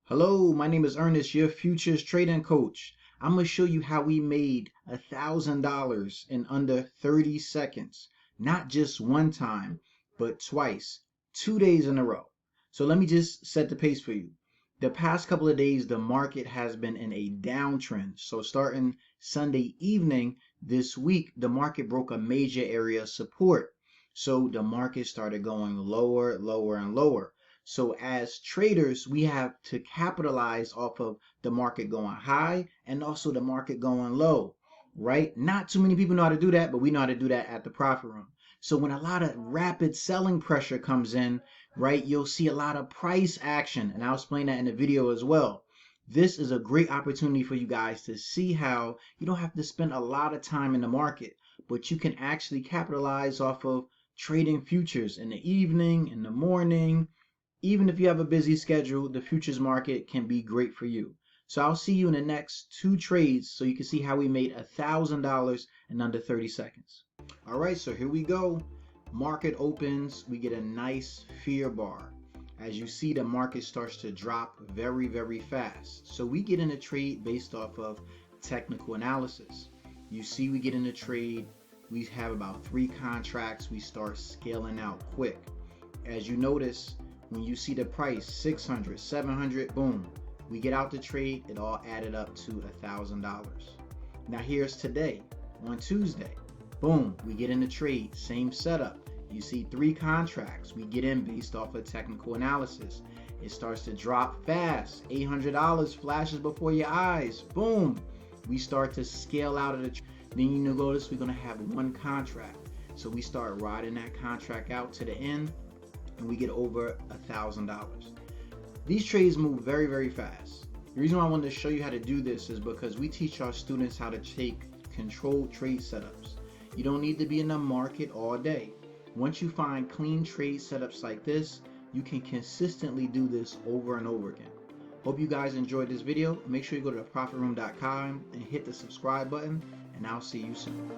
Hello, my name is Ernest, your futures trading coach. I'm going to show you how we made $1,000 in under 30 seconds. Not just one time, but twice, 2 days in a row. So let me just set the pace for you. The past couple of days, the market has been in a downtrend. So starting Sunday evening this week, the market broke a major area of support. So the market started going lower, lower, and lower. So as traders, we have to capitalize off of the market going high and also the market going low, right? Not too many people know how to do that, but we know how to do that at the Profit Room. So when a lot of rapid selling pressure comes in, right, you'll see a lot of price action, and I'll explain that in the video as well. This is a great opportunity for you guys to see how you don't have to spend a lot of time in the market, but you can actually capitalize off of trading futures in the evening, in the morning. Even if you have a busy schedule, the futures market can be great for you. So I'll see you in the next 2 trades so you can see how we made $1,000 in under 30 seconds. All right, so here we go. Market opens, we get a nice fear bar. As you see, the market starts to drop very, very fast. So we get in a trade based off of technical analysis. You see, we get in a trade, we have about 3 contracts, we start scaling out quick. As you notice, when you see the price 600, 700, boom, we get out the trade, it all added up to $1,000. Now here's today on Tuesday, boom, we get in the trade, same setup. You see 3 contracts, we get in based off of technical analysis. It starts to drop fast, $800 flashes before your eyes, boom, we start to scale out of the trade. Then you notice we're gonna have 1 contract. So we start riding that contract out to the end, and we get over $1,000. These trades move very, very fast. The reason why I wanted to show you how to do this is because we teach our students how to take controlled trade setups. You don't need to be in the market all day. Once you find clean trade setups like this, you can consistently do this over and over again. Hope you guys enjoyed this video. Make sure you go to theprofitroom.com and hit the subscribe button, and I'll see you soon.